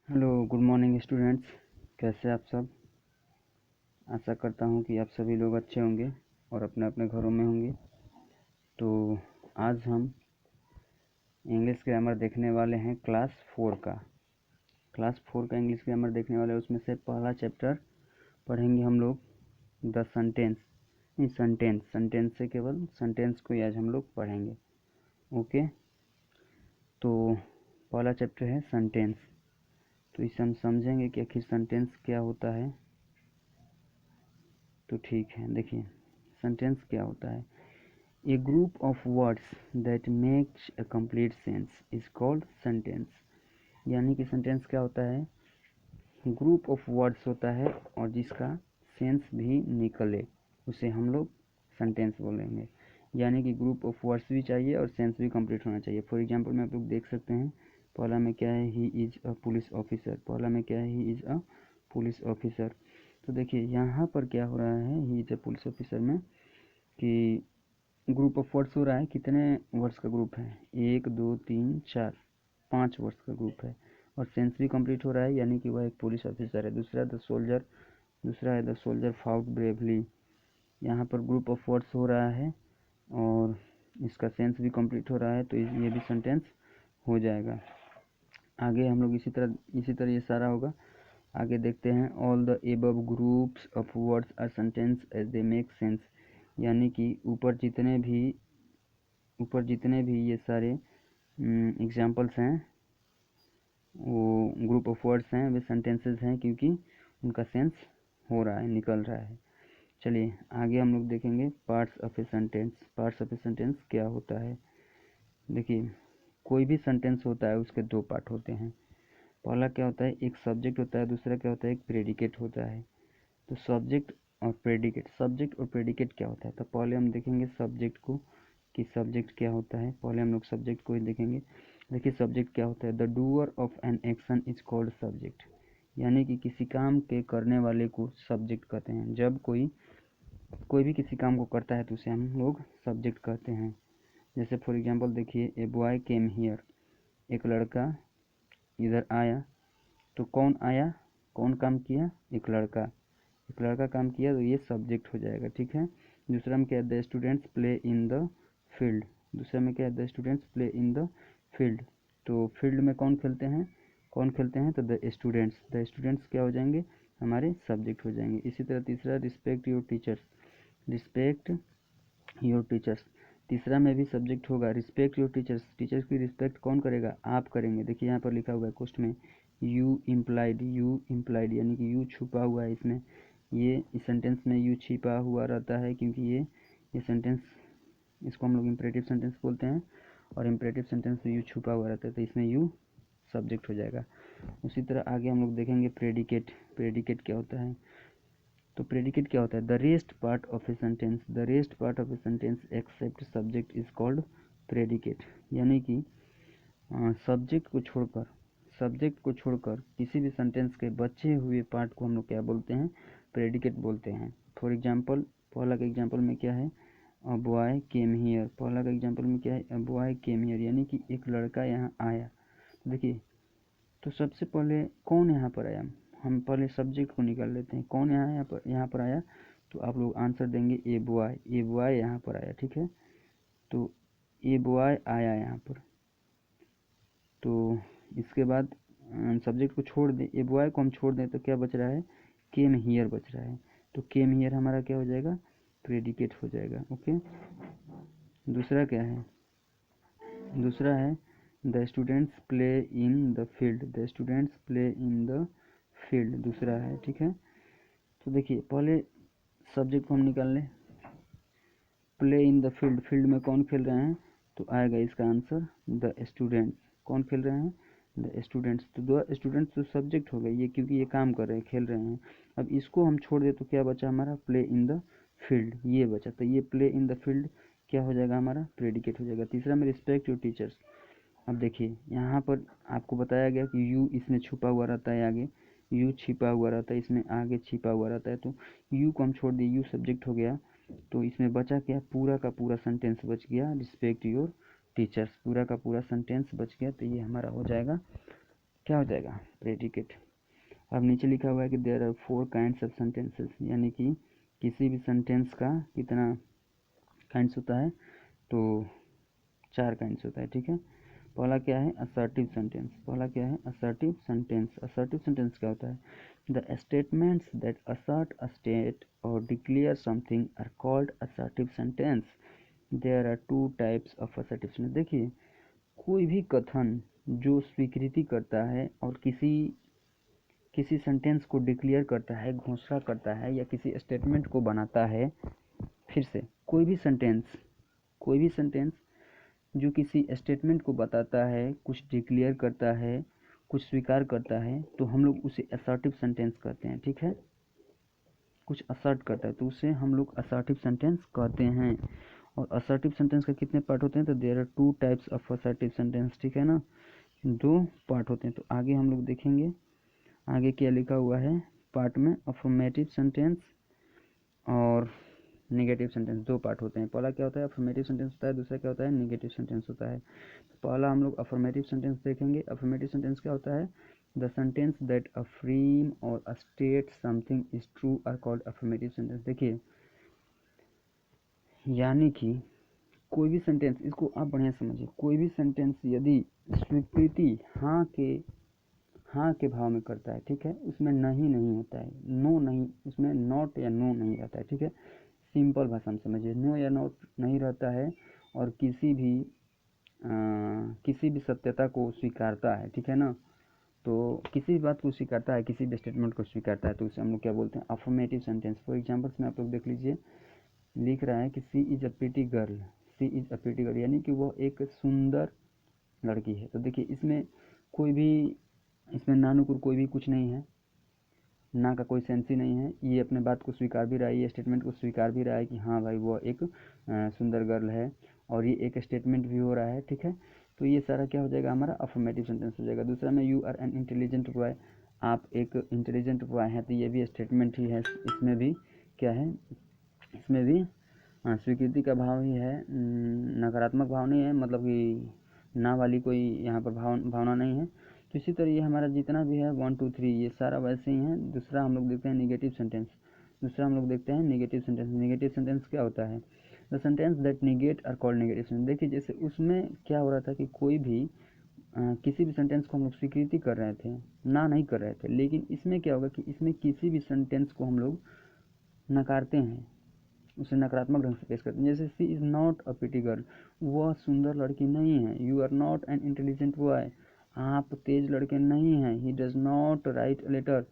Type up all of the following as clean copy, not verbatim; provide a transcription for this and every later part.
Hello, good morning students. कैसे आप सब? आशा करता हूँ कि आप सभी लोग अच्छे होंगे और अपने अपने घरों में होंगे। तो आज हम इंग्लिश ग्रामर देखने वाले हैं क्लास 4 का इंग्लिश ग्रामर देखने वाले हैं। उसमें से पहला चैप्टर पढ़ेंगे हम लोग द सेंटेंस। नहीं, सेंटेंस से केवल सेंटेंस को ही आज हम लोग पढ़ेंगे। ओके, तो पहला चैप्टर है सेंटेंस। तो इसे हम समझेंगे कि आखिर सेंटेंस क्या होता है। तो ठीक है, देखिए सेंटेंस क्या होता है। A group of words that makes a complete sense is called sentence. यानी कि सेंटेंस क्या होता है, ग्रुप ऑफ वर्ड्स होता है और जिसका सेंस भी निकले उसे हम लोग सेंटेंस बोलेंगे। यानी कि ग्रुप ऑफ वर्ड्स भी चाहिए और सेंस भी कंप्लीट होना चाहिए। फॉर एग्जांपल में आप लोग देख सकते हैं, पहला में क्या है, he is a police officer. पहला में क्या है, he is a police officer. तो देखिए यहाँ पर क्या हो रहा है, he is a police officer में कि ग्रुप ऑफ वर्ड्स हो रहा है। कितने वर्ड्स का ग्रुप है, 1 2 3 4 5 वर्ड्स का ग्रुप है। और सेंस भी कंप्लीट हो रहा है, यानी कि वह एक पुलिस ऑफिसर है। दूसरा है द सोल्जर फाउट ब्रेवली। यहाँ पर ग्रुप ऑफ वर्ड्स हो रहा है और इसका सेंस भी कंप्लीट हो रहा है, तो ये भी सेंटेंस हो जाएगा। आगे हम लोग इसी तरह ये सारा होगा। आगे देखते हैं, all the above groups of words are sentence as they make sense. यानी कि ऊपर जितने भी ये सारे एग्जाम्पल्स हैं, वो ग्रुप ऑफ वर्ड्स हैं, वे सेंटेंसेस हैं, क्योंकि उनका सेंस हो रहा है, निकल रहा है। चलिए आगे हम लोग देखेंगे parts of a sentence. Parts of a sentence क्या होता है। देखिए कोई भी सेंटेंस होता है उसके दो पार्ट होते हैं। पहला क्या होता है, एक सब्जेक्ट होता है, दूसरा क्या होता है, एक प्रेडिकेट होता है। तो सब्जेक्ट और प्रेडिकेट क्या होता है। तो पहले हम देखेंगे सब्जेक्ट को कि सब्जेक्ट क्या होता है। पहले हम लोग सब्जेक्ट को ही देखेंगे। देखिए सब्जेक्ट क्या होता है, the doer of an action is called subject. यानी कि किसी काम के करने वाले को सब्जेक्ट कहते हैं। जब कोई भी किसी काम को करता है तो उसे हम लोग सब्जेक्ट कहते हैं। जैसे फॉर एग्जांपल देखिए, ए बॉय केम हियर। एक लड़का इधर आया। तो कौन आया, कौन काम किया, एक लड़का काम किया, तो ये सब्जेक्ट हो जाएगा। ठीक है। दूसरा में क्या है, the students play in the field. दूसरा में क्या है, the students play in the field. तो फील्ड में कौन खेलते हैं, तो द स्टूडेंट्स क्या हो जाएंगे, हमारे सब्जेक्ट हो जाएंगे। इसी तरह तीसरा, रिस्पेक्ट योर टीचर्स। तीसरा में भी सब्जेक्ट होगा, रिस्पेक्ट योर टीचर्स। टीचर्स की रिस्पेक्ट कौन करेगा, आप करेंगे। देखिए यहाँ पर लिखा हुआ है क्वेश्चन में, यू इम्प्लाइड, यानी कि यू छुपा हुआ है इसमें। ये इस सेंटेंस में यू छिपा हुआ रहता है, क्योंकि ये सेंटेंस, इसको हम लोग इम्परेटिव सेंटेंस बोलते हैं, और इम्परेटिव सेंटेंस में यू छुपा हुआ रहता है, तो इसमें यू सब्जेक्ट हो जाएगा। उसी तरह आगे हम लोग देखेंगे प्रेडिकेट क्या होता है। तो प्रेडिकेट क्या होता है, the rest part of a sentence except subject is called predicate. यानी कि सब्जेक्ट को छोड़कर किसी भी सेंटेंस के बचे हुए पार्ट को हम लोग क्या बोलते हैं, प्रेडिकेट बोलते हैं। फॉर एग्जांपल, पहला का एग्जांपल में क्या है, अ बॉय केम हियर। पहला का एग्जांपल में क्या है, अ बॉय केम हियर, यानी कि एक लड़का यहाँ आया। देखिए तो सबसे पहले कौन यहाँ पर आया, हम पहले सब्जेक्ट को निकाल लेते हैं। कौन यहाँ पर आया, तो आप लोग आंसर देंगे ए बॉय यहाँ पर आया। ठीक है, तो ए बॉय आया यहाँ पर। तो इसके बाद सब्जेक्ट को छोड़ दें, ए बॉय को हम छोड़ दें, तो क्या बच रहा है, केम हियर बच रहा है। तो केम हियर हमारा क्या हो जाएगा, प्रेडिकेट हो जाएगा। ओके, दूसरा क्या है, दूसरा है the students play in the field, दूसरा है। ठीक है, तो देखिए पहले सब्जेक्ट को हम निकाल लें, प्ले इन द फील्ड में कौन खेल रहे हैं, तो आएगा इसका आंसर द स्टूडेंट्स। कौन खेल रहे हैं, द स्टूडेंट्स। तो द स्टूडेंट्स तो सब्जेक्ट हो गए ये, क्योंकि ये काम कर रहे हैं, खेल रहे हैं। अब इसको हम छोड़ दे तो क्या बचा हमारा, प्ले इन द फील्ड, ये बचा। तो ये प्ले इन द फील्ड क्या हो जाएगा, हमारा प्रेडिकेट हो जाएगा। तीसरा में रिस्पेक्ट योर टीचर्स। अब देखिए यहाँ पर आपको बताया गया कि यू इसमें छुपा हुआ रहता है, आगे यू छिपा हुआ रहता है, इसमें आगे छिपा हुआ रहता है। तो यू को हम छोड़ दिए, यू सब्जेक्ट हो गया। तो इसमें बचा क्या, पूरा का पूरा सेंटेंस बच गया, रिस्पेक्ट योर टीचर्स। पूरा का पूरा सेंटेंस बच गया, तो ये हमारा हो जाएगा क्या हो जाएगा, प्रेडिकेट। अब नीचे लिखा हुआ है कि there are 4 kinds of sentences, यानी कि किसी भी सेंटेंस का कितना काइंड्स होता है, तो 4 काइंड्स होता है, ठीक है। पहला क्या है, असर्टिव सेंटेंस। पहला क्या है, असर्टिव सेंटेंस। असर्टिव सेंटेंस क्या होता है, the statements that assert a state और declare something are called assertive sentence. There are 2 types of assertive sentence. देखिए, कोई भी कथन जो स्वीकृति करता है और किसी सेंटेंस को डिक्लेयर करता है, घोषणा करता है, या किसी स्टेटमेंट को बनाता है, फिर से कोई भी सेंटेंस जो किसी स्टेटमेंट को बताता है, कुछ डिक्लेयर करता है, कुछ स्वीकार करता है, तो हम लोग उसे असर्टिव सेंटेंस कहते हैं, ठीक है। कुछ असर्ट करता है तो उसे हम लोग असर्टिव सेंटेंस कहते हैं। और असर्टिव सेंटेंस के कितने पार्ट होते हैं, तो there are 2 types of assertive sentence, ठीक है ना, 2 पार्ट होते हैं। तो आगे हम लोग देखेंगे, आगे क्या लिखा हुआ है पार्ट में, अफर्मेटिव सेंटेंस और नेगेटिव सेंटेंस। 2 पार्ट होते हैं। पहला क्या होता है, अफर्मेटिव सेंटेंस होता है, दूसरा क्या होता है, नेगेटिव सेंटेंस होता है। पहला हम लोग अफर्मेटिव सेंटेंस देखेंगे। अफर्मेटिव सेंटेंस क्या होता है, the sentence that affirm or state something is true are called affirmative sentence. देखिए, यानी कि कोई भी सेंटेंस, इसको आप बढ़िया समझिए, कोई भी सेंटेंस यदि स्वीकृति हाँ के भाव में करता है, ठीक है, उसमें नहीं होता है, नो नहीं, उसमें नॉट या नो नहीं रहता है, ठीक है। सिंपल भाषा में समझिए, नो या नॉट नहीं रहता है और किसी भी सत्यता को स्वीकारता है, ठीक है ना। तो किसी भी बात को स्वीकारता है, किसी भी स्टेटमेंट को स्वीकारता है, तो उसे हम लोग क्या बोलते हैं, अफर्मेटिव सेंटेंस। फॉर एग्जाम्पल्स में आप लोग देख लीजिए, लिख रहा है कि she is a pretty girl, she is a pretty girl, यानी कि वो एक सुंदर लड़की है। तो देखिए, इसमें नानुकुर कोई भी कुछ नहीं है, ना का कोई सेंस ही नहीं है। ये अपने बात को स्वीकार भी रहा है, ये स्टेटमेंट को स्वीकार भी रहा है कि हाँ भाई वो एक सुंदर गर्ल है, और ये एक स्टेटमेंट भी हो रहा है, ठीक है। तो ये सारा क्या हो जाएगा, हमारा अफर्मेटिव सेंटेंस हो जाएगा। दूसरा में, you are an intelligent boy, आप एक इंटेलिजेंट बॉय हैं, तो ये भी स्टेटमेंट ही है। इसमें भी क्या है, इसमें भी स्वीकृति का भाव ही है, नकारात्मक भाव नहीं है, मतलब कि ना वाली कोई यहाँ पर भावना नहीं है। तो इसी तरह ये हमारा जितना भी है 1 2 3 ये सारा वैसे ही है। दूसरा हम लोग देखते हैं नेगेटिव सेंटेंस। नेगेटिव सेंटेंस क्या होता है, the sentence that negate are called negative sentence. देखिए, जैसे उसमें क्या हो रहा था कि कोई भी किसी भी सेंटेंस को हम लोग स्वीकृति कर रहे थे, ना नहीं कर रहे थे, लेकिन इसमें क्या होगा कि इसमें किसी भी सेंटेंस को हम लोग नकारते हैं, उसे नकारात्मक ढंग से पेश करते हैं। जैसे she is not a pretty girl, वह सुंदर लड़की नहीं है। You are not an intelligent boy, आप तेज लड़के नहीं हैं। He does not write a letter,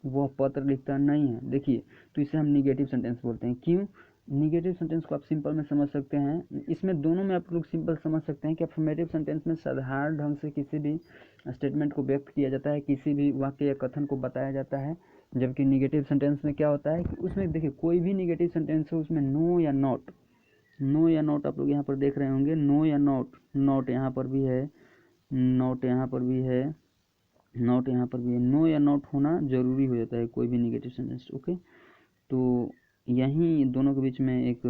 वह पत्र लिखता नहीं है। देखिए, तो इसे हम निगेटिव सेंटेंस बोलते हैं। क्यों, निगेटिव सेंटेंस को आप सिंपल में समझ सकते हैं, इसमें दोनों में आप लोग सिंपल समझ सकते हैं कि अफर्मेटिव सेंटेंस में साधारण ढंग से किसी भी स्टेटमेंट को व्यक्त किया जाता है, किसी भी वाक्य या कथन को बताया जाता है। जबकि निगेटिव सेंटेंस में क्या होता है कि उसमें देखिए, कोई भी निगेटिव सेंटेंस हो, उसमें नो या नॉट आप लोग यहाँ पर देख रहे होंगे, नो या नॉट, नॉट यहाँ पर भी है, नॉट यहाँ पर भी है, नॉट यहाँ पर भी है। नो या नॉट होना जरूरी हो जाता है कोई भी निगेटिव सेंटेंस, ओके। तो यहीं दोनों के बीच में एक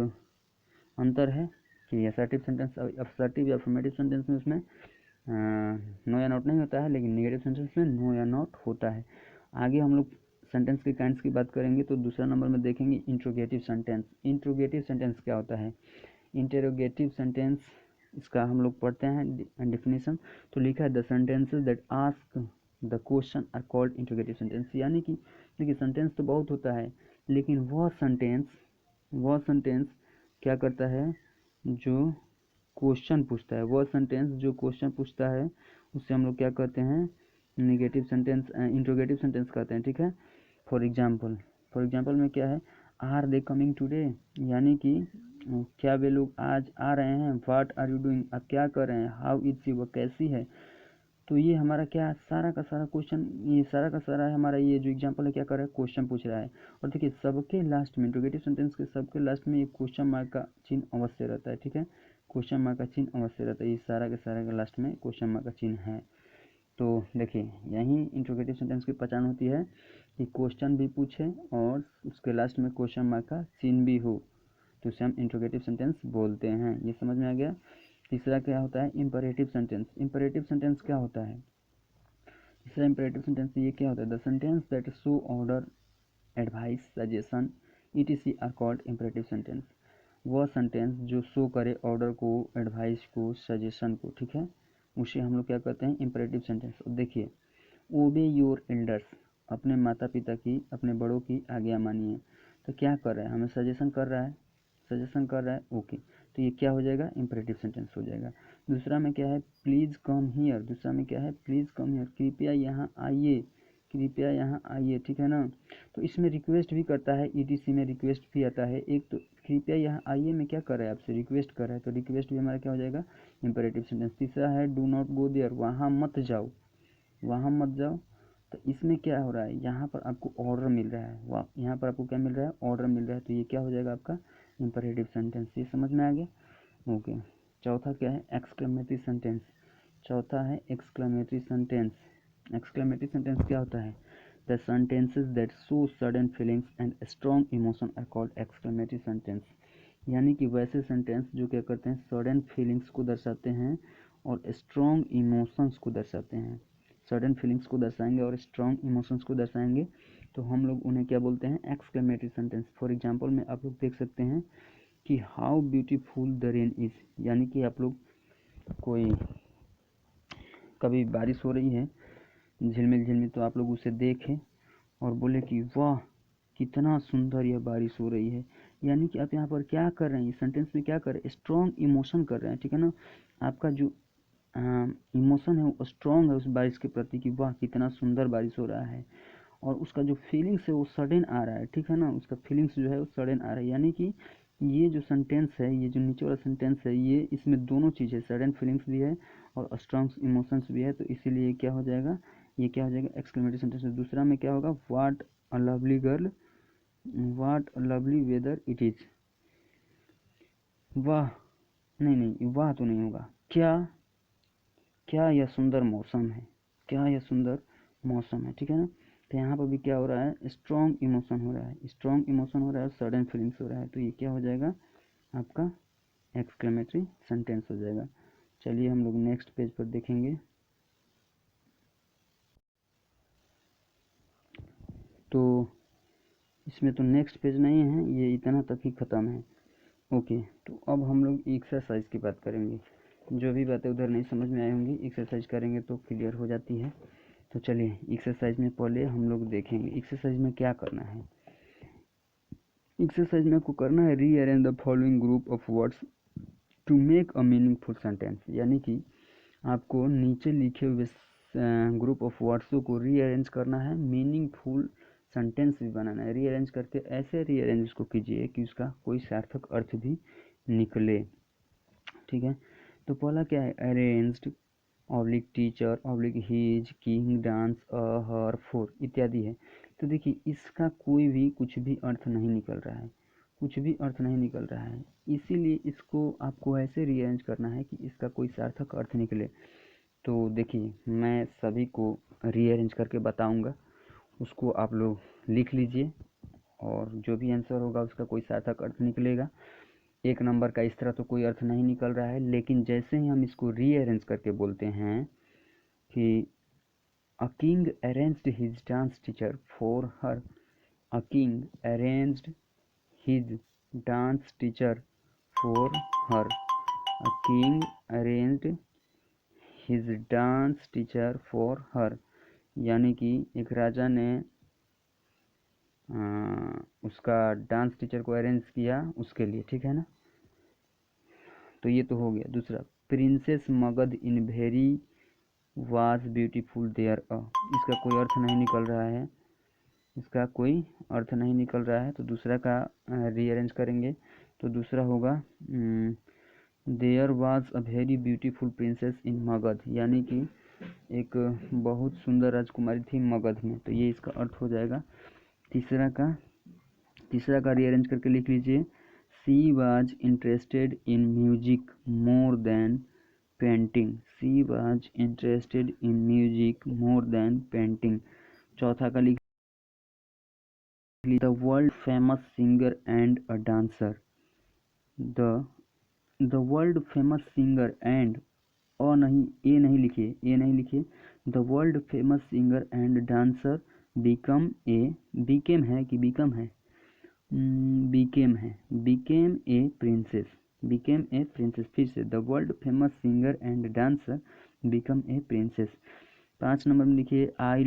अंतर है कि असर्टिव सेंटेंस, असर्टिव या अफर्मेटिव सेंटेंस में उसमें नो या नॉट नहीं होता है, लेकिन निगेटिव सेंटेंस में नो या नॉट होता है। आगे हम लोग सेंटेंस के काइंड्स की बात करेंगे, तो दूसरा नंबर में देखेंगे इंट्रोगेटिव सेंटेंस। इंट्रोगेटिव सेंटेंस क्या होता है, इंटेरोगेटिव सेंटेंस, इसका हम लोग पढ़ते हैं डेफिनेशन। तो लिखा है, the sentences that ask the question are called interrogative sentence. यानी कि देखिए, सेंटेंस तो बहुत होता है, लेकिन वह सेंटेंस क्या करता है, जो क्वेश्चन पूछता है, वह सेंटेंस जो क्वेश्चन पूछता है, उससे हम लोग क्या कहते हैं, निगेटिव सेंटेंस, इंट्रोगेटिव सेंटेंस कहते हैं, ठीक है। फॉर एग्जाम्पल में क्या है, आर दे कमिंग टुडे, यानी कि क्या वे लोग आज आ रहे हैं। व्हाट आर यू डूइंग, आप क्या कर रहे हैं। हाउ इज यू, वह कैसी है। तो ये हमारा क्या, सारा का सारा क्वेश्चन, ये सारा का सारा हमारा ये जो एग्जाम्पल है क्या कर रहा है, क्वेश्चन पूछ रहा है। और देखिए, सबके लास्ट में, इंट्रोगेटिव सेंटेंस के सबके लास्ट में एक क्वेश्चन मार्क का चिन्ह अवश्य रहता है, ठीक है। क्वेश्चन मार्क का चिन्ह अवश्य रहता है, ये सारा के लास्ट में क्वेश्चन मार्क का चिन्ह है। तो देखिए, यहीं इंट्रोगेटिव सेंटेंस की पहचान होती है कि क्वेश्चन भी पूछे और उसके लास्ट में क्वेश्चन मार्क का चिन्ह भी हो, तो उसे हम इंट्रोगेटिव सेंटेंस बोलते हैं। ये समझ में आ गया। तीसरा क्या होता है, इंपरेटिव सेंटेंस। इंपरेटिव सेंटेंस क्या होता है, तीसरा इंपरेटिव सेंटेंस ये क्या होता है, the sentence that show order advice suggestion etc are called imperative sentence. वह सेंटेंस जो शो करे ऑर्डर को, एडवाइस को, सजेशन को, ठीक है, उसे हम लोग क्या कहते हैं, इंपरेटिव सेंटेंस। और देखिए, ओबे योर एल्डर्स, अपने माता पिता की, अपने बड़ों की आज्ञा मानिए। तो क्या कर रहा है, हमें सजेशन कर रहा है, सजेशन कर रहा है, ओके, तो ये क्या हो जाएगा, इंपरेटिव सेंटेंस हो जाएगा। दूसरा में क्या है, प्लीज़ कम हियर, दूसरा में क्या है, प्लीज़ कम हियर, कृपया यहाँ आइए, कृपया यहाँ आइए, ठीक है ना। तो इसमें रिक्वेस्ट भी करता है, ईटीसी में रिक्वेस्ट भी आता है। एक तो कृपया यहाँ आइए में क्या कर रहा है, आपसे रिक्वेस्ट कर रहा है, तो रिक्वेस्ट भी हमारा क्या हो जाएगा, इंपरेटिव सेंटेंस। तीसरा है डू नॉट गो देयर, वहाँ मत जाओ, वहाँ मत जाओ। तो इसमें क्या हो रहा है, यहाँ पर आपको ऑर्डर मिल रहा है, वाह, यहाँ पर आपको क्या मिल रहा है, ऑर्डर मिल रहा है, तो ये क्या हो जाएगा आपका इंपरेटिव सेंटेंस। ये समझ में आ गया, ओके। चौथा क्या है, एक्सक्लेमेटरी सेंटेंस। चौथा है एक्सक्लेमेटरी सेंटेंस। एक्सक्लेमेटरी सेंटेंस क्या होता है, the sentences that show sudden feelings and strong emotion are called exclamatory sentence. यानी कि वैसे सेंटेंस जो क्या करते हैं, सडन फीलिंग्स को दर्शाते हैं और स्ट्रॉन्ग इमोशंस को दर्शाते हैं। सडन फीलिंग्स को दर्शाएंगे और स्ट्रॉन्ग इमोशंस को दर्शाएंगे, तो हम लोग उन्हें क्या बोलते हैं, एक्सक्लेमेटरी सेंटेंस। फॉर एग्जांपल में आप लोग देख सकते हैं कि how beautiful the rain is, यानी कि आप लोग कोई कभी बारिश हो रही है झिलमिल झिलमिल, तो आप लोग उसे देखें और बोले कि वाह कितना सुंदर यह बारिश हो रही है। यानी कि आप यहाँ पर क्या कर रहे हैं, इस सेंटेंस में क्या कर रहे हैं, स्ट्रॉन्ग इमोशन कर रहे हैं, ठीक है ना। आपका जो इमोशन है वो स्ट्रॉन्ग है उस बारिश के प्रति कि वाह कितना सुंदर बारिश हो रहा है, और उसका जो फीलिंग्स है वो सडन आ रहा है, ठीक है ना, उसका फीलिंग्स जो है वो सडन आ रहा है। यानी कि ये जो सेंटेंस है, ये जो नीचे वाला सेंटेंस है, ये इसमें दोनों चीज़ है, सडन फीलिंग्स भी है और स्ट्रॉन्ग इमोशंस भी है, तो इसीलिए क्या हो जाएगा, ये क्या हो जाएगा, एक्सक्लेमेटरी सेंटेंस। दूसरा में क्या होगा, what a lovely girl, what a lovely whether it is, वाह, नहीं नहीं वाह तो नहीं होगा, क्या, क्या यह सुंदर मौसम है, क्या यह सुंदर मौसम है, ठीक है ना। तो यहाँ पर भी क्या हो रहा है, स्ट्रॉन्ग इमोशन हो रहा है, स्ट्रॉन्ग इमोशन हो रहा है, सडन फीलिंग्स हो रहा है, तो ये क्या हो जाएगा आपका एक्सक्लेमेटरी सेंटेंस हो जाएगा। चलिए हम लोग नेक्स्ट पेज पर देखेंगे। तो इसमें तो नेक्स्ट पेज नहीं है, ये इतना तक ही ख़त्म है, ओके। तो अब हम लोग एक्सरसाइज की बात करेंगे। जो भी बातें उधर नहीं समझ में आई होंगी, एक्सरसाइज करेंगे तो क्लियर हो जाती है। तो चलिए एक्सरसाइज में पहले हम लोग देखेंगे एक्सरसाइज में क्या करना है। एक्सरसाइज में आपको करना है rearrange the following group of words to make a meaningful sentence. यानी कि आपको नीचे लिखे हुए ग्रुप ऑफ वर्ड्सों को रीअरेंज करना है, मीनिंगफुल सेंटेंस भी बनाना है। रीअरेंज करके ऐसे रीअरेंज उसको कीजिए कि उसका कोई सार्थक अर्थ भी निकले, ठीक है। तो पहला क्या है, arranged oblique teacher oblique his king dance her four इत्यादि है। तो देखिए इसका कोई भी कुछ भी अर्थ नहीं निकल रहा है, कुछ भी अर्थ नहीं निकल रहा है, इसीलिए इसको आपको ऐसे रीअरेंज करना है कि इसका कोई सार्थक अर्थ निकले। तो देखिए मैं सभी को रीअरेंज करके बताऊंगा, उसको आप लोग लिख लीजिए और जो भी आंसर होगा उसका कोई सार्थक अर्थ निकलेगा। एक नंबर का इस तरह तो कोई अर्थ नहीं निकल रहा है, लेकिन जैसे ही हम इसको रीअरेंज करके बोलते हैं कि a king arranged his dance teacher for her, a king arranged his dance teacher for her, a king arranged his dance teacher for her. यानी कि एक राजा ने उसका डांस टीचर को अरेंज किया उसके लिए, ठीक है ना। तो ये तो हो गया। दूसरा, princess Magadh in very was beautiful there a, इसका कोई अर्थ नहीं निकल रहा है, इसका कोई अर्थ नहीं निकल रहा है, तो दूसरा का रीअरेंज करेंगे। तो दूसरा होगा there was a very beautiful princess in Magadh, यानी कि एक बहुत सुंदर राजकुमारी थी मगध में, तो ये इसका अर्थ हो जाएगा। तीसरा का रीअरेंज करके लिख लीजिए, she was interested in music more than painting, she was interested in music more than painting. चौथा का लिख the world famous singer and a dancer, the the world famous singer and, a नहीं, a नहीं लिखिए, a नहीं लिखिए, the world famous singer and dancer become है कि बिकम है, बिकेम ए प्रिंसेस। फिर से the world famous singer and dancer become a princess. 5 number में लिखिए I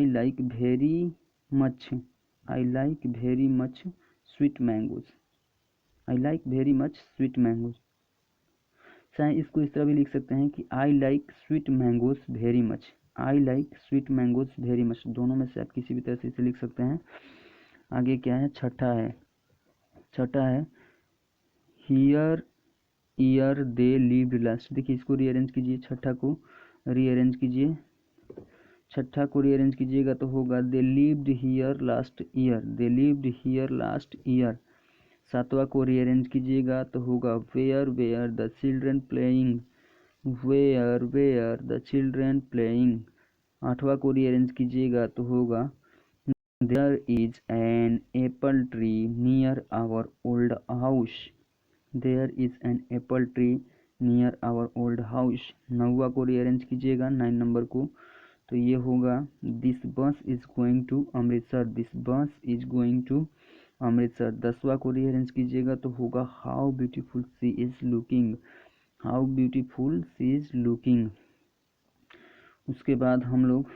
like very much sweet mangoes. चाहे इसको इस तरह भी लिख सकते हैं कि I like sweet mangoes very much. दोनों में से आप किसी भी तरह से इसे लिख सकते हैं। आगे क्या है, छठा है here year they lived last. देखिए इसको रीअरेंज कीजिए, छठा को रीअरेंज कीजिएगा तो होगा they lived here last year. सातवां को रीअरेंज कीजिएगा तो होगा वेयर द चिल्ड्रन प्लेइंग। आठवां को रीअरेंज कीजिएगा तो होगा there is an apple tree near our old house. नौवां को रीअरेंज कीजिएगा 9 नंबर को तो ये होगा this bus is going to Amritsar. 10वां को रीअरेंज कीजिएगा तो होगा how beautiful she is looking. उसके बाद हम लोग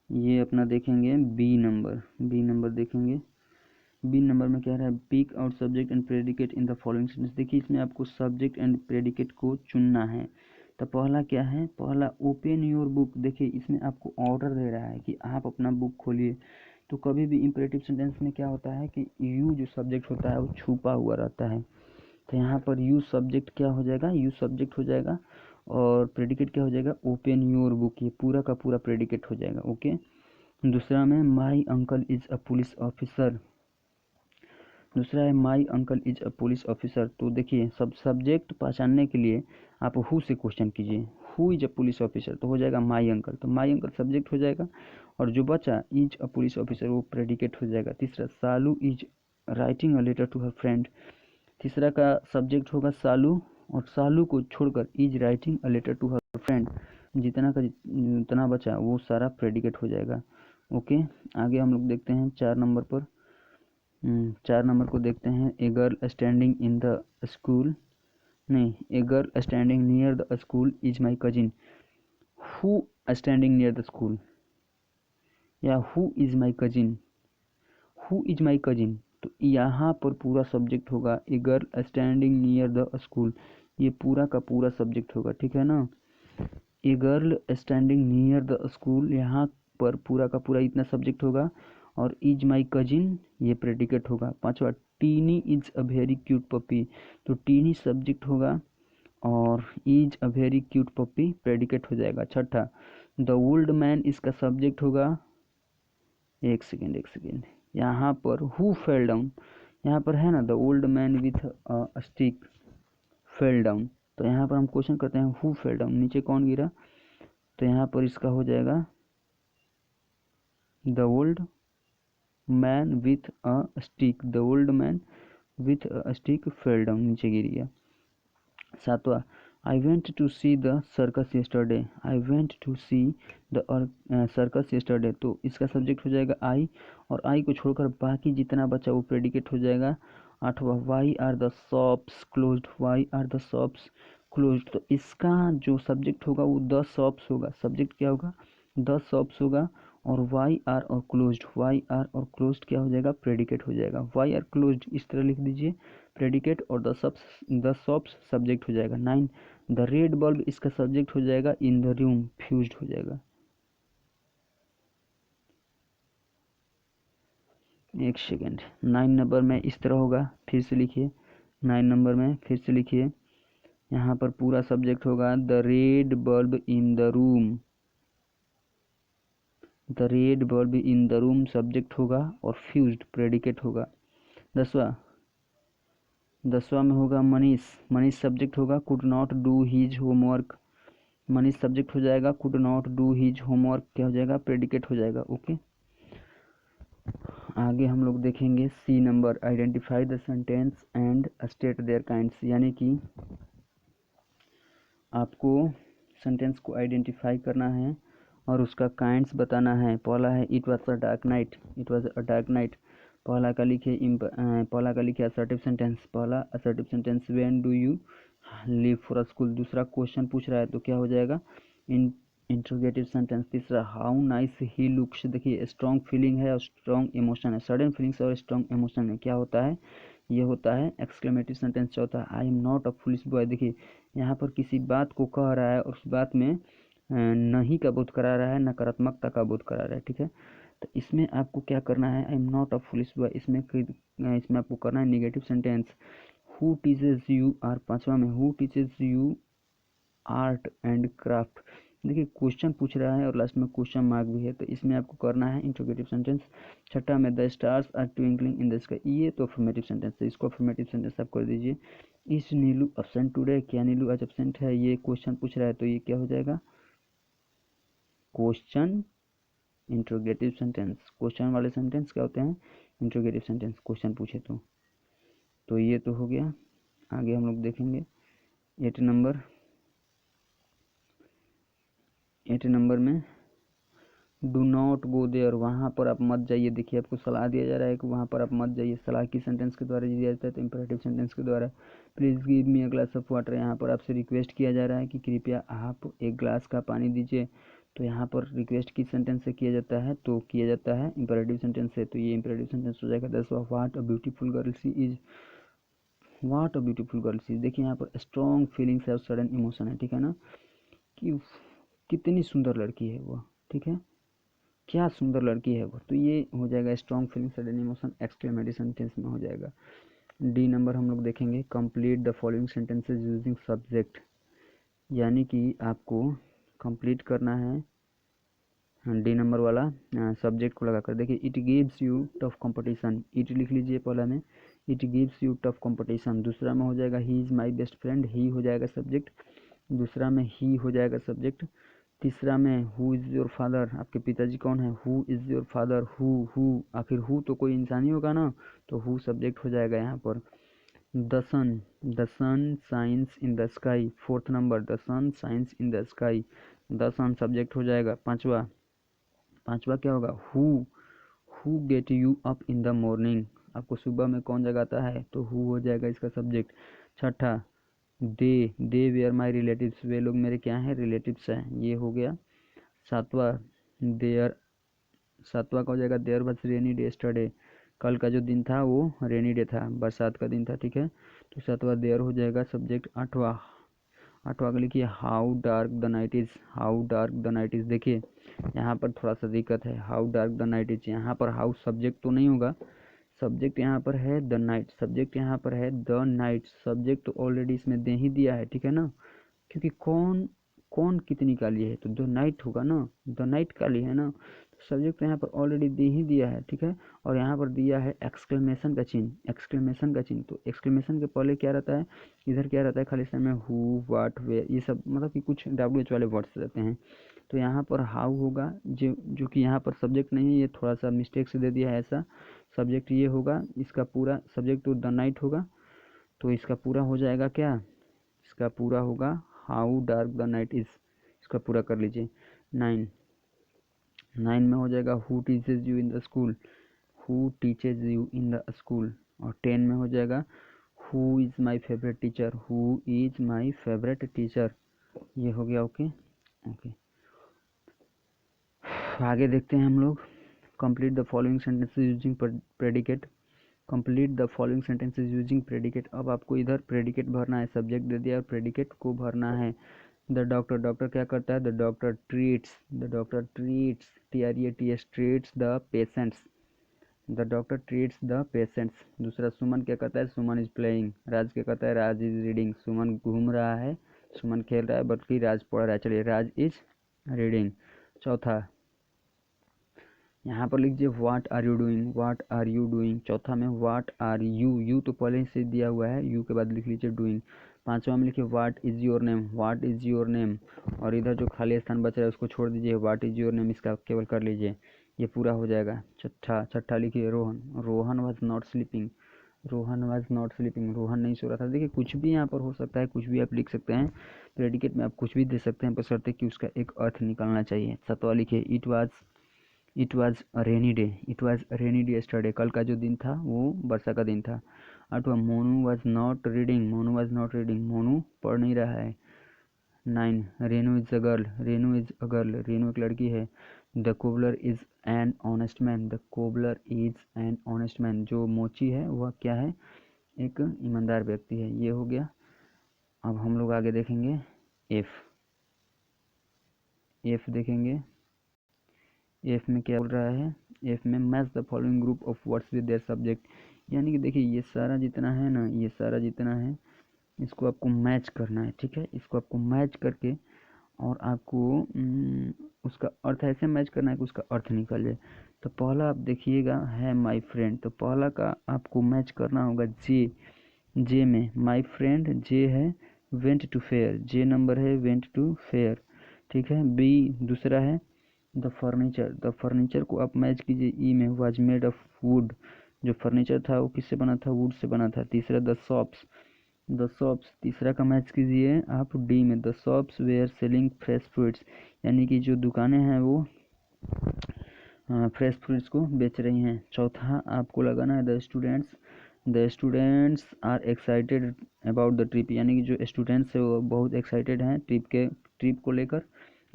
ये अपना देखेंगे बी नंबर देखेंगे। बी नंबर में क्या रहा है, pick out subject and predicate in the following sentence. देखिए इसमें आपको सब्जेक्ट एंड प्रेडिकेट को चुनना है। तो पहला क्या है, पहला ओपन योर बुक। देखिए इसमें आपको ऑर्डर दे रहा है कि आप अपना बुक खोलिए। तो कभी भी इम्परेटिव सेंटेंस में क्या होता है कि यू जो सब्जेक्ट होता है वो छुपा हुआ रहता है। तो यहाँ पर यू सब्जेक्ट क्या हो जाएगा, और प्रेडिकेट क्या हो जाएगा, ओपन योर बुक। ये पूरा का पूरा प्रेडिकेट हो जाएगा। ओके। दूसरा में my uncle is a police officer. दूसरा है my uncle is a police officer. तो देखिए सब सब्जेक्ट पहचानने के लिए आप हु से क्वेश्चन कीजिए, who is a police officer तो हो जाएगा माई अंकल। तो माई अंकल सब्जेक्ट हो जाएगा और जो बचा इज अ पुलिस ऑफिसर वो प्रेडिकेट हो जाएगा। तीसरा Salu is writing a letter to her friend. तीसरा का सब्जेक्ट होगा सालू और सालू को छोड़कर is writing a letter to her friend. जितना बचा वो सारा प्रेडिकेट हो जाएगा। ओके। आगे हम लोग देखते हैं 4 नंबर पर। 4 नंबर को देखते हैं a girl standing near the school is my cousin. Who standing near the school या हु इज माई कजिन। तो यहाँ पर पूरा सब्जेक्ट होगा a girl standing near the school. ये पूरा का पूरा सब्जेक्ट होगा, ठीक है ना। A girl standing near the school, यहाँ पर पूरा का पूरा इतना सब्जेक्ट होगा और इज माई कजिन ये प्रेडिकेट होगा। 5वां tiny is a very cute puppy. तो टीनी सब्जेक्ट होगा और is a very cute puppy predicate हो जाएगा। 6ठा द ओल्ड मैन इसका सब्जेक्ट होगा। एक सेकेंड यहाँ पर हु फेल डाउन, यहाँ पर है ना the old man with a stick fell down. तो यहाँ पर हम क्वेश्चन करते हैं हु फेल डाउन, नीचे कौन गिरा। तो यहाँ पर इसका हो जाएगा the old man with a stick. The old man with a stick fell down, नीचे गिर गया। 7वां I went to see the circus yesterday. तो इसका सब्जेक्ट हो जाएगा आई और आई को छोड़कर बाकी जितना बचा वो प्रेडिकेट हो जाएगा। 8वां why are the shops closed. तो इसका जो सब्जेक्ट होगा वो द शॉप्स होगा। सब्जेक्ट क्या होगा, द शॉप्स होगा और वाई आर और क्लोज्ड क्या हो जाएगा, प्रेडिकेट हो जाएगा। वाई आर क्लोज्ड इस तरह लिख दीजिए प्रेडिकेट और द शॉप्स सब्जेक्ट हो जाएगा। 9 द रेड बल्ब इसका सब्जेक्ट हो जाएगा इन द रूम फ्यूज्ड हो जाएगा। एक सेकेंड 9 नंबर में इस तरह होगा, फिर से लिखिए 9 नंबर में फिर से लिखिए। यहाँ पर पूरा सब्जेक्ट होगा the red bulb in the room subject होगा और फ्यूज्ड प्रेडिकेट होगा। 10वां में होगा मनीष सब्जेक्ट होगा could not do his homework. Manish subject हो जाएगा could not do his homework क्या हो जाएगा, प्रेडिकेट हो जाएगा। ओके। आगे हम लोग देखेंगे C number identify the sentence and state their kinds. यानी कि आपको सेंटेंस को आइडेंटिफाई करना है और उसका काइंड्स बताना है। पहला है it was a dark night, it was a dark night. पहला का लिखिए असर्टिव सेंटेंस, पहला assertive sentence when do you leave for school. दूसरा क्वेश्चन पूछ रहा है तो क्या हो जाएगा इन इंट्रोगेटिव सेंटेंस। तीसरा हाउ नाइस ही लुक्स, देखिए स्ट्रॉन्ग फीलिंग है और स्ट्रॉन्ग इमोशन है, सडन फीलिंग्स और स्ट्रॉन्ग इमोशन में क्या होता है, ये होता है एक्सक्लेमेटिव सेंटेंस। चौथा आई am not a foolish boy, देखिए यहाँ पर किसी बात को कह रहा है और उस बात में नहीं का बोध करा रहा है, नकारात्मकता का बोध करा रहा है, ठीक है। तो इसमें आपको क्या करना है, I am not a foolish boy, इसमें आपको करना है negative sentence. Who teaches you are, पांचवा में who teaches you art and craft. देखिए क्वेश्चन पूछ रहा है और लास्ट में क्वेश्चन मार्क भी है, तो इसमें आपको करना है इंट्रोगेटिव सेंटेंस। छठा में the stars are twinkling in the sky, ये तो अफर्मेटिव सेंटेंस है, इसको अफर्मेटिव सेंटेंस आप कर दीजिए। इज नीलू एब्सेंट टुडे, क्या नीलू आज एब्सेंट है, ये क्वेश्चन पूछ रहा है तो ये क्या हो जाएगा क्वेश्चन इंट्रोगेटिव सेंटेंस। क्वेश्चन वाले सेंटेंस क्या होते हैं इंट्रोगेटिव सेंटेंस, क्वेश्चन पूछे तो ये तो हो गया। आगे हम लोग देखेंगे 8 नंबर में डू नॉट गो देयर, वहाँ पर आप मत जाइए। देखिए आपको सलाह दिया जा रहा है कि वहाँ पर आप मत जाइए, सलाह की सेंटेंस के द्वारा दिया जाता है तो इंपरेटिव सेंटेंस के द्वारा। Please give me a glass of water, यहाँ पर आपसे रिक्वेस्ट किया जा रहा है कि कृपया आप एक ग्लास का पानी दीजिए, तो यहाँ पर रिक्वेस्ट किस सेंटेंस से किया जाता है, तो किया जाता है इंपरेटिव सेंटेंस से, तो ये इंपरेटिव सेंटेंस हो जाएगा। 10 what a beautiful girl she is, what a beautiful girl she, देखिए यहाँ पर स्ट्रॉन्ग फीलिंग्स है और सडन इमोशन है, ठीक है ना, कि कितनी सुंदर लड़की है वो, ठीक है, क्या सुंदर लड़की है वो, तो ये हो जाएगा strong feeling sudden emotion exclamative sentence में हो जाएगा। डी नंबर हम लोग देखेंगे complete the following sentences using subject, यानी कि आपको कंप्लीट करना है डी नंबर वाला सब्जेक्ट को लगाकर। देखिए it gives you tough competition, it लिख लीजिए पहला में, it gives you tough competition. दूसरा में हो जाएगा he is my best friend, he हो जाएगा सब्जेक्ट, दूसरा में ही हो जाएगा सब्जेक्ट। तीसरा में हु इज़ योर फादर, आपके पिताजी कौन है, who is your father, who आखिर हु तो कोई इंसान ही होगा ना, तो हु सब्जेक्ट हो जाएगा यहाँ पर। The sun shines in the sky, fourth number the sun shines in the sky, the sun subject हो जाएगा। पांचवा क्या होगा who get you up in the morning, आपको सुबह में कौन जगाता है, तो हु हो जाएगा इसका सब्जेक्ट। छठा दे वेयर माई रिलेटिव्स, वे लोग मेरे क्या हैं रिलेटिव्स हैं, ये हो गया। सातवां का हो जाएगा there was rainy day yesterday, कल का जो दिन था वो रेनी डे था, बरसात का दिन था, ठीक है, तो सातवां देयर हो जाएगा सब्जेक्ट। आठवां का लिखिए how dark the night is, how dark the night is, देखिए यहाँ पर थोड़ा सा दिक्कत है, how dark the night is, यहाँ पर हाउ सब्जेक्ट तो नहीं होगा, सब्जेक्ट यहाँ पर है द नाइट, सब्जेक्ट यहाँ पर है द नाइट, सब्जेक्ट तो ऑलरेडी इसमें दे ही दिया है, ठीक है ना, क्योंकि कौन कौन कितनी काली है तो द नाइट होगा ना, द नाइट काली है ना, तो सब्जेक्ट यहाँ पर ऑलरेडी दे ही दिया है, ठीक है। और यहाँ पर दिया है एक्सक्लेमेशन का चिन्ह, एक्सक्लेमेशन का चिन्ह, तो एक्सक्लेमेशन के पहले क्या रहता है, इधर क्या रहता है खाली समय हु वाट वेयर, ये सब मतलब कि कुछ WH वाले वर्ड्स रहते हैं, तो यहाँ पर हाउ होगा जो कि यहाँ पर सब्जेक्ट नहीं है, ये थोड़ा सा मिस्टेक से दे दिया है ऐसा, सब्जेक्ट ये होगा, इसका पूरा सब्जेक्ट तो द नाइट होगा, तो इसका पूरा हो जाएगा क्या, इसका पूरा होगा how dark the night is, इसका पूरा कर लीजिए। 9 में हो जाएगा who teaches you in the school, who teaches you in the school. और 10 में हो जाएगा who is my favourite teacher, who is my favourite teacher, ये हो गया। ओके ओके आगे देखते हैं हम लोग complete the following sentences using predicate, complete the following sentences using predicate. अब आपको इधर प्रेडिकेट भरना है, सब्जेक्ट दे दिया और प्रेडिकेट को भरना है। द डॉक्टर क्या करता है, the doctor treats TREATS treats the patients, the doctor treats the patients. दूसरा सुमन क्या करता है, सुमन इज प्लेइंग, राज क्या करता है, राज इज रीडिंग, सुमन घूम रहा है, सुमन खेल रहा है बल्कि राज पढ़ रहा है, चलिए राज इज रीडिंग। चौथा यहाँ पर लिख दीजिए व्हाट आर यू डूइंग, चौथा में व्हाट आर यू तो पहले से दिया हुआ है, यू के बाद लिख लीजिए डूइंग। पांचवा में लिखिए व्हाट इज़ योर नेम, और इधर जो खाली स्थान बच रहा है उसको छोड़ दीजिए, व्हाट इज़ योर नेम इसका केवल कर लीजिए, ये पूरा हो जाएगा। छठा लिखिए Rohan was not sleeping, Rohan was not sleeping, Rohan नहीं सो रहा था। देखिए कुछ भी यहाँ पर हो सकता है, कुछ भी आप लिख सकते हैं, प्रेडिकेट में आप कुछ भी दे सकते हैं, बशर्ते कि उसका एक अर्थ निकलना चाहिए। सतवा लिखिए it was rainy day, it was rainy day yesterday, कल का जो दिन था वो वर्षा का दिन था। आठवां Monu was not reading, Monu was not reading, Monu पढ़ नहीं रहा है। 9 Renu is a girl, Renu is a girl, Renu एक लड़की है। The cobbler is an honest man, the cobbler is an honest man, जो मोची है वह क्या है, एक ईमानदार व्यक्ति है। ये हो गया। अब हम लोग आगे देखेंगे एफ देखेंगे। एफ में क्या बोल रहा है, एफ में match the following group of words with their subject, यानी कि देखिए ये सारा जितना है ना, ये सारा जितना है इसको आपको मैच करना है, ठीक है। इसको आपको मैच करके और आपको उसका अर्थ ऐसे मैच करना है कि उसका अर्थ निकल जाए। तो पहला आप देखिएगा है माय फ्रेंड, तो पहला का आपको मैच करना होगा जे में माय फ्रेंड, जे है went to fair, J number है वेंट टू फेयर, ठीक है। बी दूसरा है द फर्नीचर, द फर्नीचर को आप मैच कीजिए ई में, वाज मेड ऑफ वुड, जो फर्नीचर था वो किससे बना था, वुड से बना था। तीसरा द शॉप्स तीसरा का मैच कीजिए आप डी में, the shops were selling fresh fruits, यानी कि जो दुकानें हैं वो फ्रेश फ्रूट्स को बेच रही हैं। चौथा आपको लगाना है the students are excited about the trip, यानी कि जो स्टूडेंट्स है वो बहुत एक्साइटेड हैं ट्रिप को लेकर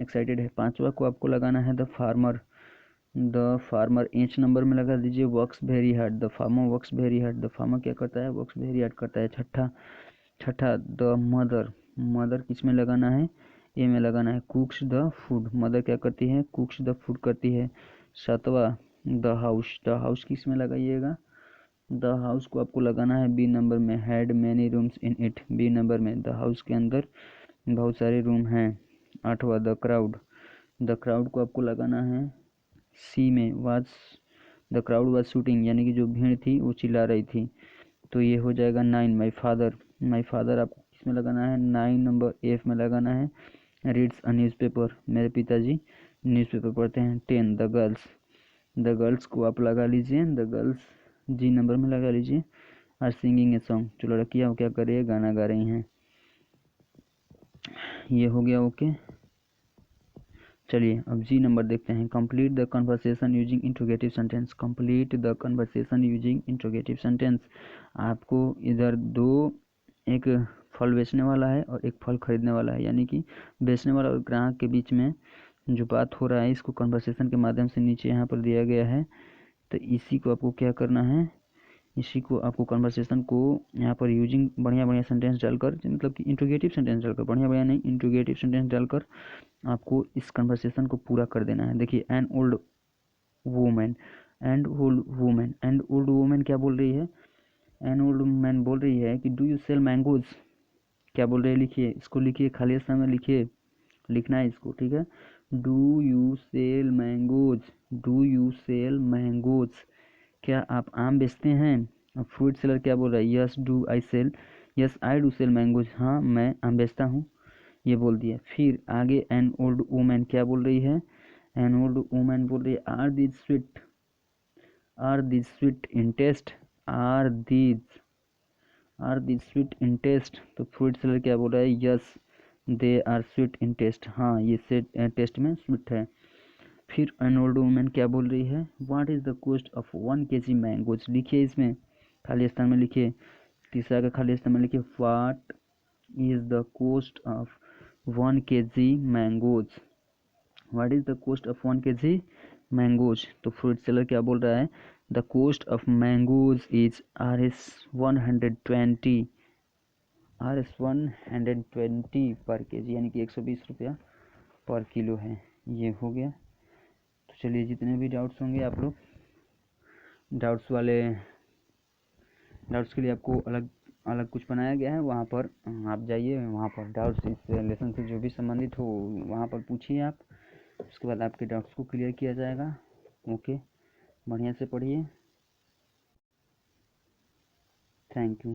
एक्साइटेड है। पांचवा को आपको लगाना है द फार्मर इंच नंबर में लगा दीजिए works very hard, the farmer works very hard, the farmer क्या करता है, वर्क्स वेरी हार्ड करता है। छठा द मदर किस में लगाना है, ए में लगाना है, कुक्स द फूड, मदर क्या करती है, कुक्स द फूड करती है। सातवा द हाउस किस में लगाइएगा, द हाउस को आपको लगाना है बी नंबर में, had many rooms in it, B number में, द हाउस के अंदर बहुत सारे रूम हैं। आठवां द क्राउड को आपको लगाना है सी में, was the crowd was shooting, यानी कि जो भीड़ थी वो चिल्ला रही थी। तो ये हो जाएगा 9 माई फादर आपको किस में लगाना है, 9 नंबर एफ में लगाना है, रीड्स अ न्यूज़पेपर, मेरे पिताजी न्यूज़पेपर पढ़ते हैं। 10 द गर्ल्स को आप लगा लीजिए, द गर्ल्स जी नंबर में लगा लीजिए, आर सिंगिंग ए सॉन्ग, जो लड़कियाँ वो क्या कर रही है, गाना गा रही हैं। ये हो गया ओके। चलिए अब जी नंबर देखते हैं, complete the conversation using interrogative sentence, complete the conversation using interrogative sentence. आपको इधर एक फल बेचने वाला है और एक फल खरीदने वाला है, यानी कि बेचने वाला और ग्राहक के बीच में जो बात हो रहा है इसको कन्वर्सेशन के माध्यम से नीचे यहाँ पर दिया गया है। तो इसी को आपको क्या करना है, इसी को आपको कन्वर्सेशन को यहाँ पर यूजिंग बढ़िया बढ़िया सेंटेंस डालकर, मतलब कि इंट्रोगेटिव सेंटेंस डालकर, बढ़िया बढ़िया नहीं इंट्रोगेटिव सेंटेंस डालकर आपको इस कन्वर्सेशन को पूरा कर देना है। देखिए an old women and old women क्या बोल रही है, एन ओल्ड मैन बोल रही है कि डू यू सेल मैंगोज, क्या बोल रहे हैं लिखिए, इसको लिखिए, खाली स्थान में लिखिए, लिखना है इसको, ठीक है। Do you sell mangoes, do you sell mangoes, क्या आप आम बेचते हैं। अब फ्रूट सेलर क्या बोल रहा है, yes do I sell, yes I do sell mangoes, हाँ मैं आम बेचता हूँ, ये बोल दिया। फिर आगे एन ओल्ड वूमेन क्या बोल रही है, एन ओल्ड वूमेन बोल रही है are these sweet in taste, are these sweet in taste, तो फ्रूट सेलर क्या बोल रहा है, yes they are sweet in taste, हाँ ये टेस्ट में स्वीट है। फिर एन ओल्ड वूमेन क्या बोल रही है, what is the cost of 1 kg mangoes, लिखिए इसमें खाली स्थान में लिखिए, तीसरा का खाली स्थान में लिखिए, what is the cost of 1 kg mangoes, what is the cost of 1 kg mangoes. तो फ्रूट सेलर क्या बोल रहा है, the cost of mangoes is RS120, RS120 पर केजी, यानी कि 120 रुपया पर किलो है। ये हो गया। तो चलिए जितने भी डाउट्स होंगे आप लोग डाउट्स के लिए आपको अलग अलग कुछ बनाया गया है, वहाँ पर आप जाइए, वहाँ पर डाउट्स इस लेसन से जो भी संबंधित हो वहाँ पर पूछिए आप, उसके बाद आपके डाउट्स को क्लियर किया जाएगा। ओके, बढ़िया से पढ़िए, थैंक यू।